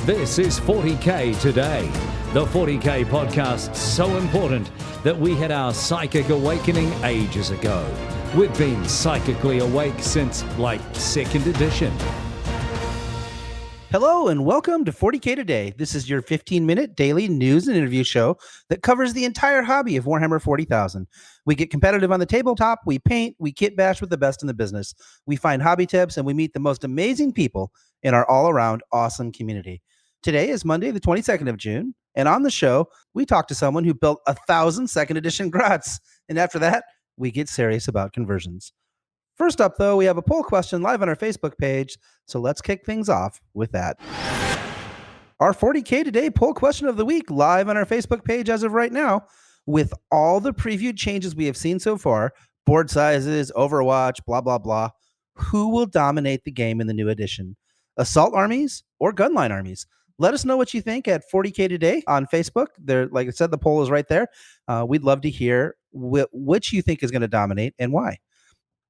This is 40K Today. The 40K podcast's so important that we had our psychic awakening ages ago. We've been psychically awake since, like, 2nd edition. Hello and welcome to 40K Today. This is your 15-minute daily news and interview show that covers the entire hobby of Warhammer 40,000. We get competitive on the tabletop, we paint, we kit bash with the best in the business. We find hobby tips and we meet the most amazing people in our all-around awesome community. Today is Monday, the 22nd of June, and on the show, we talk to someone who built 1,000 2nd edition grots. And after that, we get serious about conversions. First up, though, we have a poll question live on our Facebook page, so let's kick things off with that. Our 40K Today poll question of the week live on our Facebook page as of right now. With all the previewed changes we have seen so far, board sizes, Overwatch, blah, blah, blah, who will dominate the game in the new edition? Assault armies or gunline armies? Let us know what you think at 40K Today on Facebook. There, like I said, the poll is right there. We'd love to hear which you think is going to dominate and why.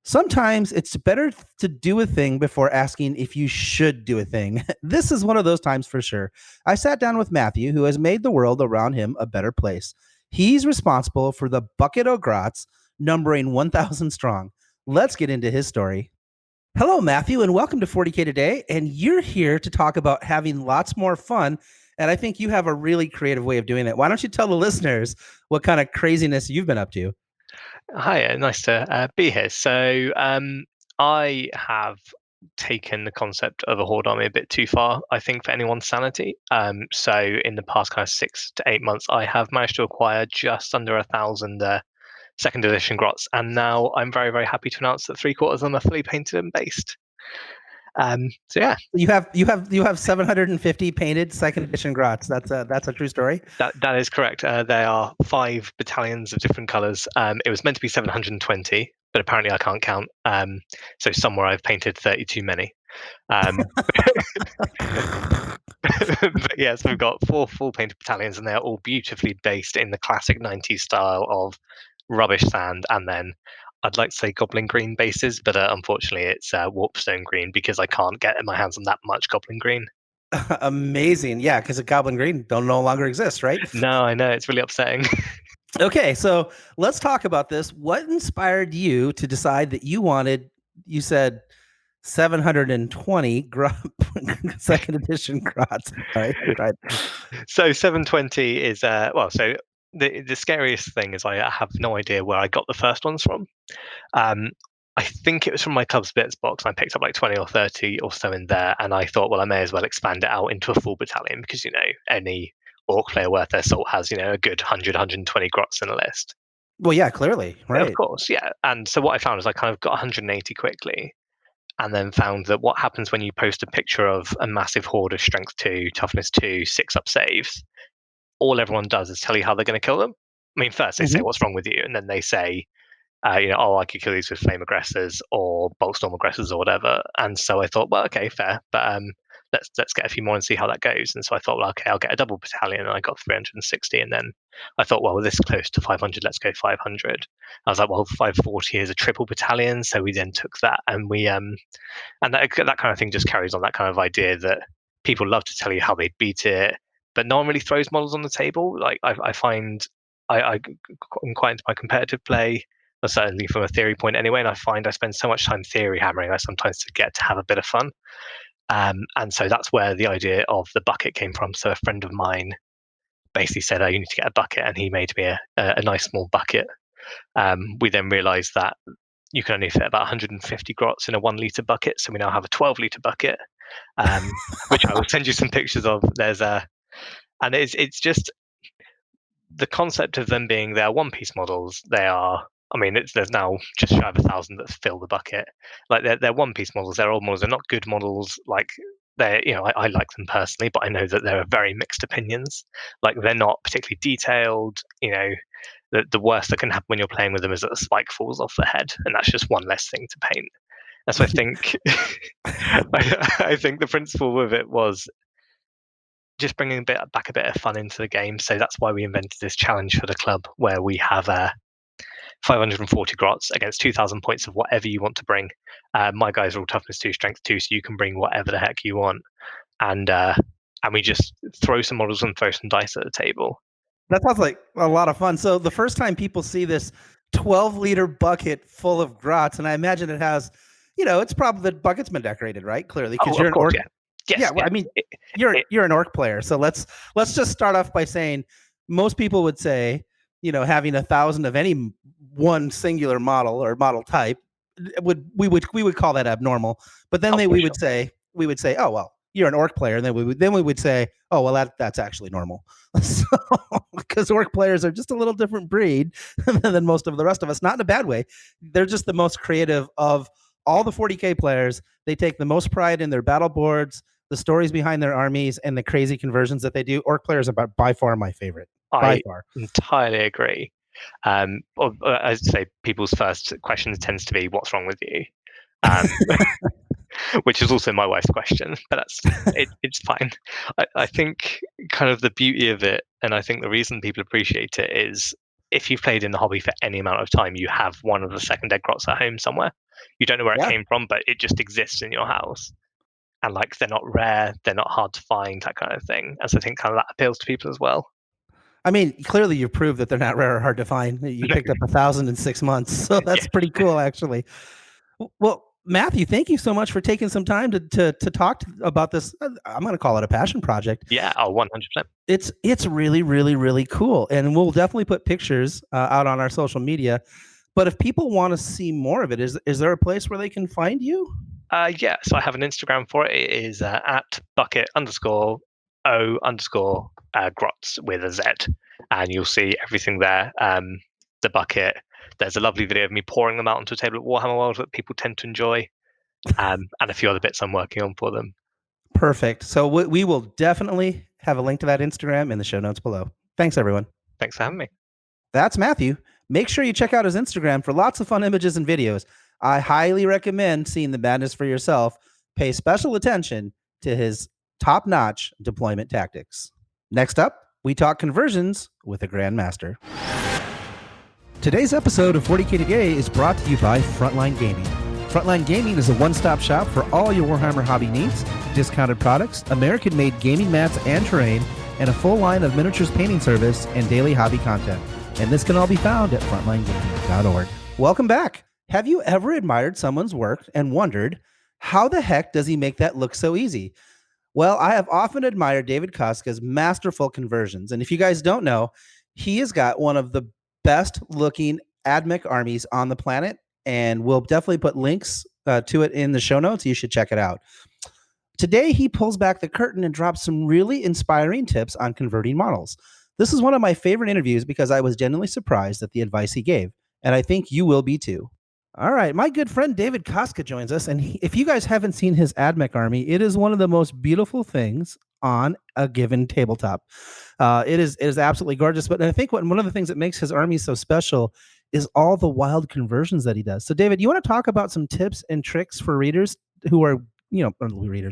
Sometimes it's better to do a thing before asking if you should do a thing. This is one of those times for sure. I sat down with Matthew, who has made the world around him a better place. He's responsible for the bucket O Grotz, numbering 1,000 strong. Let's get into his story. Hello, Matthew, and welcome to 40K Today. And you're here to talk about having lots more fun. And I think you have a really creative way of doing that. Why don't you tell the listeners what kind of craziness you've been up to? Hi, nice to be here. So I have taken the concept of a horde army a bit too far, I think, for anyone's sanity. So in the past kind of 6 to 8 months, I have managed to acquire just under 1,000 2nd edition grots, and now I'm very, very happy to announce that 3/4 of them are fully painted and based. So yeah, you have 750 painted 2nd edition grots. That's a true story. That is correct. There are 5 battalions of different colors. It was meant to be 720, but apparently I can't count. So somewhere I've painted 30 too many. But yes, we've got 4 full painted battalions, and they're all beautifully based in the classic 90s style of rubbish sand, and then I'd like to say goblin green bases, but unfortunately it's warpstone green because I can't get my hands on that much goblin green. Amazing. Yeah, because the goblin green don't no longer exist, right? No, I know. It's really upsetting. Okay, so let's talk about this. What inspired you to decide that you said 720 2nd edition grots, right? So 720 is, so the scariest thing is I have no idea where I got the first ones from. I think it was from my Club's Bits box. I picked up like 20 or 30 or so in there, and I thought, well, I may as well expand it out into a full battalion because, any orc player worth their salt has, a good 100, 120 grots in a list. Well, yeah, clearly, right? Of course, yeah. And so what I found was I kind of got 180 quickly, and then found that what happens when you post a picture of a massive horde of strength 2, toughness 2, 6-up saves, all everyone does is tell you how they're going to kill them. I mean, first they say what's wrong with you, and then they say, I could kill these with flame aggressors or bulk storm aggressors or whatever. And so I thought, well, okay, fair, but let's get a few more and see how that goes. And so I thought, well, okay, I'll get a double battalion, and I got 360. And then I thought, well, we're this close to 500, let's go 500. I was like, well, 540 is a triple battalion, so we then took that, and we and that kind of thing just carries on that kind of idea that people love to tell you how they beat it, but no one really throws models on the table. Like I find I'm quite into my competitive play, or certainly from a theory point anyway, and I find I spend so much time theory hammering, I sometimes forget to have a bit of fun. And so that's where the idea of the bucket came from. So a friend of mine basically said, oh, you need to get a bucket, and he made me a nice small bucket. We then realized that you can only fit about 150 grots in a 1 litre bucket, so we now have a 12-litre bucket, which I will send you some pictures of. And it's just the concept of them being their one-piece models. There's now just shy of 1,000 that fill the bucket. Like they're one-piece models. They're old models. They're not good models. Like I like them personally, but I know that there are very mixed opinions. Like they're not particularly detailed. The worst that can happen when you're playing with them is that the spike falls off the head, and that's just one less thing to paint. And so I think I think the principle with it was just bringing back a bit of fun into the game. So that's why we invented this challenge for the club, where we have 540 grots against 2,000 points of whatever you want to bring. My guys are all toughness 2, strength 2, so you can bring whatever the heck you want. And and we just throw some models and throw some dice at the table. That sounds like a lot of fun. So the first time people see this 12-liter bucket full of grots, and I imagine it has, it's probably the bucket's been decorated, right? Clearly, because you're an orc. Yeah. Yes, yeah, well, I mean, you're an orc player. So let's just start off by saying most people would say, having 1,000 of any one singular model or model type we would call that abnormal. But then we would say, oh well, you're an orc player, and then we would say, oh well, that's actually normal. So, because orc players are just a little different breed than most of the rest of us, not in a bad way. They're just the most creative of all the 40K players. They take the most pride in their battle boards, the stories behind their armies, and the crazy conversions that they do. Orc players are by far my favorite. I entirely agree. I'd say people's first question tends to be, "What's wrong with you?" Which is also my wife's question, but it's fine. I think kind of the beauty of it, and I think the reason people appreciate it is if you've played in the hobby for any amount of time, you have one of the second dead grots at home somewhere. You don't know where it came from, but it just exists in your house. And like, they're not rare, they're not hard to find, that kind of thing. And so I think kind of that appeals to people as well. I mean, clearly you've proved that they're not rare or hard to find. You picked up 1,000 in 6 months, so that's pretty cool, actually. Well, Matthew, thank you so much for taking some time to talk about this. I'm going to call it a passion project. Yeah, 100%. It's really, really, really cool, and we'll definitely put pictures out on our social media. But if people want to see more of it, is there a place where they can find you? Yeah, so I have an Instagram for it. It is at bucket_O_grotz with a Z, and you'll see everything there. The bucket. There's a lovely video of me pouring them out onto a table at Warhammer World that people tend to enjoy, and a few other bits I'm working on for them. Perfect. So we will definitely have a link to that Instagram in the show notes below. Thanks, everyone. Thanks for having me. That's Matthew. Make sure you check out his Instagram for lots of fun images and videos. I highly recommend seeing the madness for yourself. Pay special attention to his top-notch deployment tactics. Next up, we talk conversions with a Grandmaster. Today's episode of 40K Today is brought to you by Frontline Gaming. Frontline Gaming is a one-stop shop for all your Warhammer hobby needs, discounted products, American-made gaming mats and terrain, and a full line of miniatures painting service and daily hobby content. And this can all be found at frontlinegaming.org. Welcome back. Have you ever admired someone's work and wondered, how the heck does he make that look so easy? Well, I have often admired David Koszka's masterful conversions. And if you guys don't know, he has got one of the best looking AdMech armies on the planet. And we'll definitely put links to it in the show notes. You should check it out. Today, he pulls back the curtain and drops some really inspiring tips on converting models. This is one of my favorite interviews because I was genuinely surprised at the advice he gave. And I think you will be too. All right, my good friend David Koszka joins us, and if you guys haven't seen his AdMech army, it is one of the most beautiful things on a given tabletop. It is absolutely gorgeous, but I think one of the things that makes his army so special is all the wild conversions that he does. So, David, you want to talk about some tips and tricks for readers who are,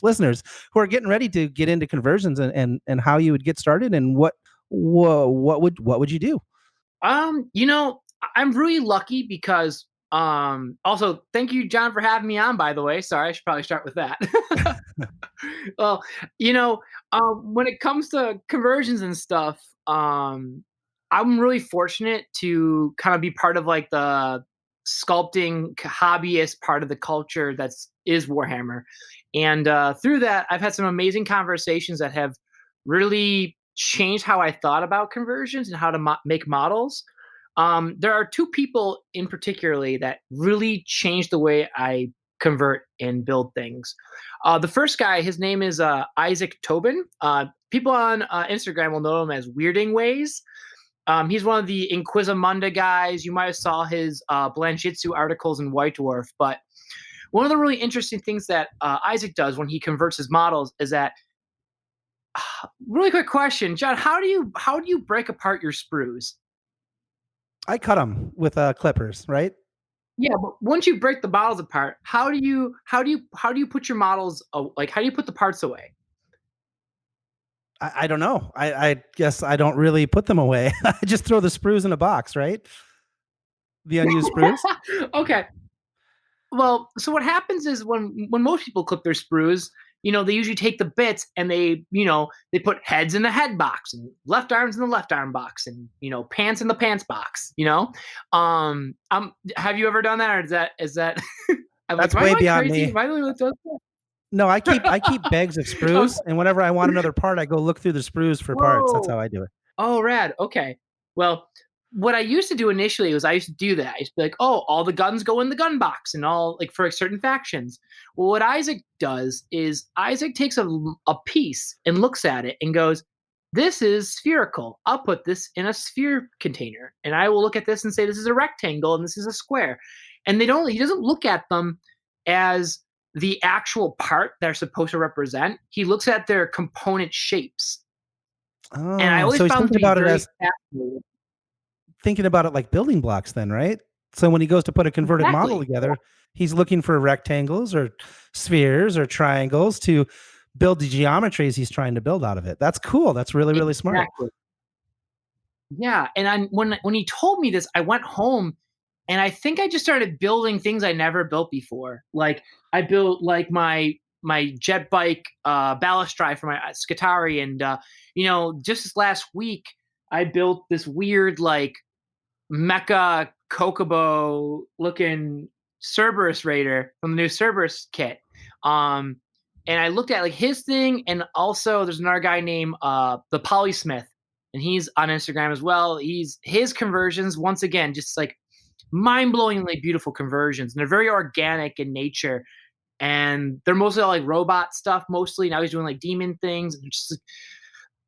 listeners who are getting ready to get into conversions and how you would get started, and what would you do? I'm really lucky because also thank you, John, for having me on, by the way. Sorry, I should probably start with that. Well, when it comes to conversions and stuff, I'm really fortunate to kind of be part of like the sculpting hobbyist part of the culture is Warhammer. And through that, I've had some amazing conversations that have really changed how I thought about conversions and how to make models. There are two people in particularly that really changed the way I convert and build things. The first guy, his name is Isaac Tobin. People on Instagram will know him as Weirding Ways. He's one of the Inquisimunda guys. You might have saw his Blanchitsu articles in White Dwarf. But one of the really interesting things that Isaac does when he converts his models is that, really quick question, John, how do you break apart your sprues? I cut them with clippers, right? Yeah, but once you break the models apart, how do you put your models, like, how do you put the parts away? I don't know. I guess I don't really put them away. I just throw the sprues in a box, right? The unused sprues. Okay. Well, so what happens is when most people clip their sprues, they usually take the bits and they put heads in the head box and left arms in the left arm box and pants in the pants box. Have you ever done that, or is that I'm That's like, way am I beyond crazy? me. Am I the only one that does that? No, I keep bags of sprues, and whenever I want another part, I go look through the sprues for parts. That's Whoa. how I do it. Oh, rad. Okay. Well, what I used to do initially was I used to do that. I used to be like, oh, all the guns go in the gun box and all like for certain factions. Well, what Isaac does is Isaac takes a piece and looks at it and goes, this is spherical. I'll put this in a sphere container. And I will look at this and say, this is a rectangle and this is a square. And he doesn't look at them as the actual part they're supposed to represent. He looks at their component shapes. Oh, And I always so he's found thinking to be about it very as fascinating. thinking about it like building blocks then, right? So when he goes to put a converted model Exactly. together, he's looking for rectangles or spheres or triangles to build the geometries he's trying to build out of it. That's cool. That's really, really smart. Exactly. Yeah, and when he told me this, I went home and I think I just started building things I never built before. Like I built like my jet bike ballast drive for my Scutari, and just this last week I built this weird like mecha Kokobo looking Cerberus Raider from the new Cerberus kit. And I looked at like his thing, and also there's another guy named the Polysmith, and he's on Instagram as well. His conversions, once again, just like mind-blowingly beautiful conversions, and they're very organic in nature. And they're mostly all like robot stuff. Mostly now he's doing like demon things, and just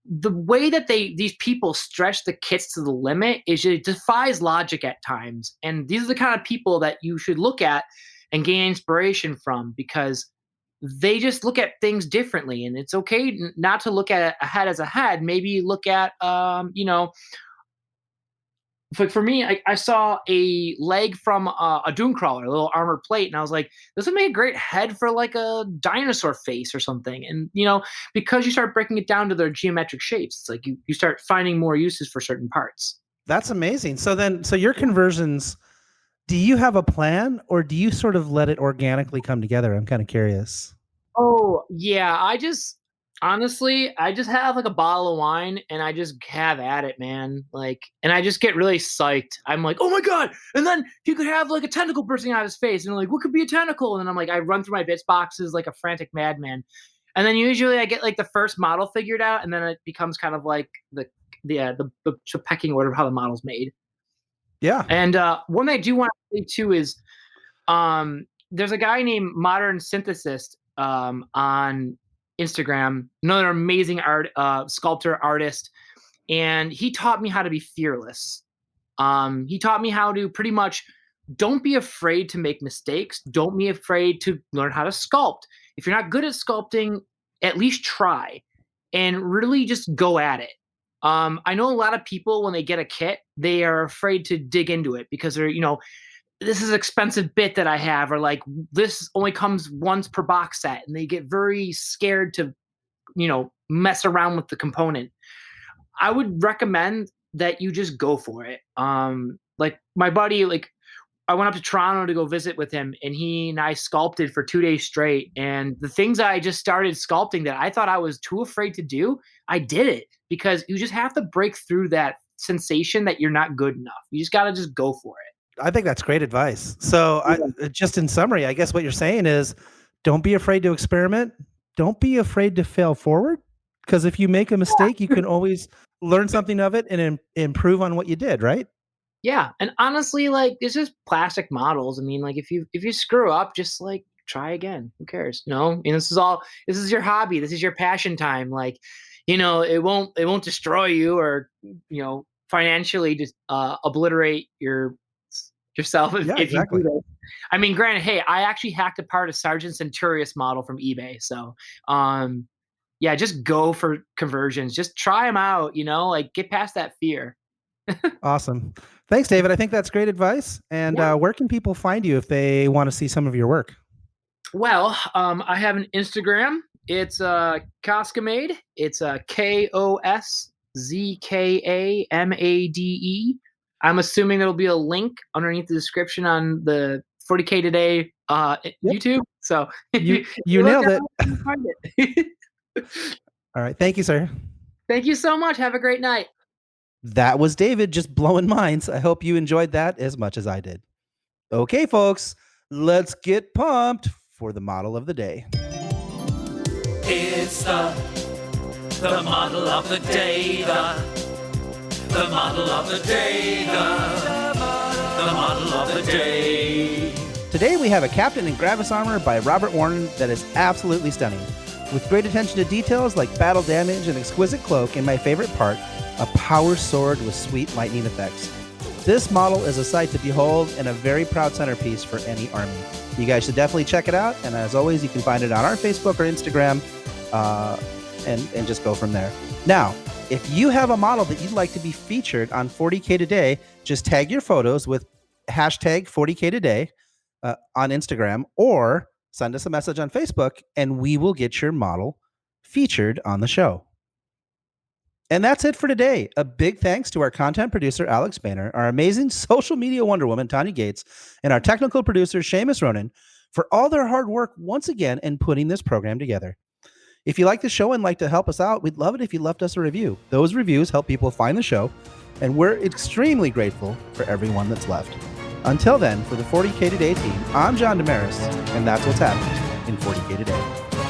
the way that these people stretch the kits to the limit it defies logic at times. And these are the kind of people that you should look at and gain inspiration from, because they just look at things differently. And it's okay not to look at a head as a head. Maybe look at like for me, I saw a leg from a Doomcrawler, a little armored plate, and I was like, this would make a great head for like a dinosaur face or something. And because you start breaking it down to their geometric shapes, it's like you start finding more uses for certain parts. That's amazing. So your conversions, do you have a plan, or do you sort of let it organically come together? I'm kind of curious. Oh yeah, honestly, I just have like a bottle of wine and I just have at it, man. Like, and I just get really psyched. I'm like, oh my God. And then he could have like a tentacle bursting out of his face. And I'm like, what could be a tentacle? And then I'm like, I run through my bits boxes like a frantic madman. And then usually I get like the first model figured out. And then it becomes kind of like the pecking order of how the model's made. Yeah. And one I do want to say too is there's a guy named Modern Synthesist on Instagram, another amazing sculptor artist, and he taught me how to be fearless. He taught me how to pretty much don't be afraid to make mistakes. Don't be afraid to learn how to sculpt. If you're not good at sculpting, at least try and really just go at it. I know a lot of people, when they get a kit, they are afraid to dig into it because they're, this is an expensive bit that I have, or like this only comes once per box set, and they get very scared to, mess around with the component. I would recommend that you just go for it. Like my buddy, like I went up to Toronto to go visit with him, and he and I sculpted for 2 days straight. And the things I just started sculpting that I thought I was too afraid to do, I did it, because you just have to break through that sensation that you're not good enough. You just got to just go for it. I think that's great advice. So just in summary, I guess what you're saying is don't be afraid to experiment. Don't be afraid to fail forward, because if you make a mistake, you can always learn something of it and improve on what you did, right? Yeah. And honestly, like it's just plastic models. I mean, like if you screw up, just like try again. Who cares? And this is your hobby. This is your passion time. Like, it won't destroy you or, financially just obliterate yourself if exactly. you do that. I mean, granted, hey, I actually hacked apart a Sergeant Centurious model from eBay. So, yeah, just go for conversions. Just try them out, like get past that fear. Awesome. Thanks, David. I think that's great advice. And where can people find you if they want to see some of your work? Well, I have an Instagram. It's Koskamade. It's KOSZKAMADE. I'm assuming there'll be a link underneath the description on the 40K Today YouTube. So You look nailed that it. up, you can find it. All right. Thank you, sir. Thank you so much. Have a great night. That was David just blowing minds. I hope you enjoyed that as much as I did. Okay, folks, let's get pumped for the model of the day. It's the model of the day, the model of the day, the model of the day. Today we have a Captain in Gravis armor by Robert Warren that is absolutely stunning. With great attention to details like battle damage and exquisite cloak, and my favorite part, a power sword with sweet lightning effects. This model is a sight to behold and a very proud centerpiece for any army. You guys should definitely check it out, and as always, you can find it on our Facebook or Instagram, and just go from there. Now, if you have a model that you'd like to be featured on 40K Today, just tag your photos with hashtag 40K Today on Instagram, or send us a message on Facebook, and we will get your model featured on the show. And that's it for today. A big thanks to our content producer, Alex Boehner, our amazing social media wonder woman, Tanya Gates, and our technical producer, Seamus Ronan, for all their hard work once again in putting this program together. If you like the show and like to help us out, we'd love it if you left us a review. Those reviews help people find the show, and we're extremely grateful for everyone that's left. Until then, for the 40K Today team, I'm John Damaris, and that's what's happening in 40K Today.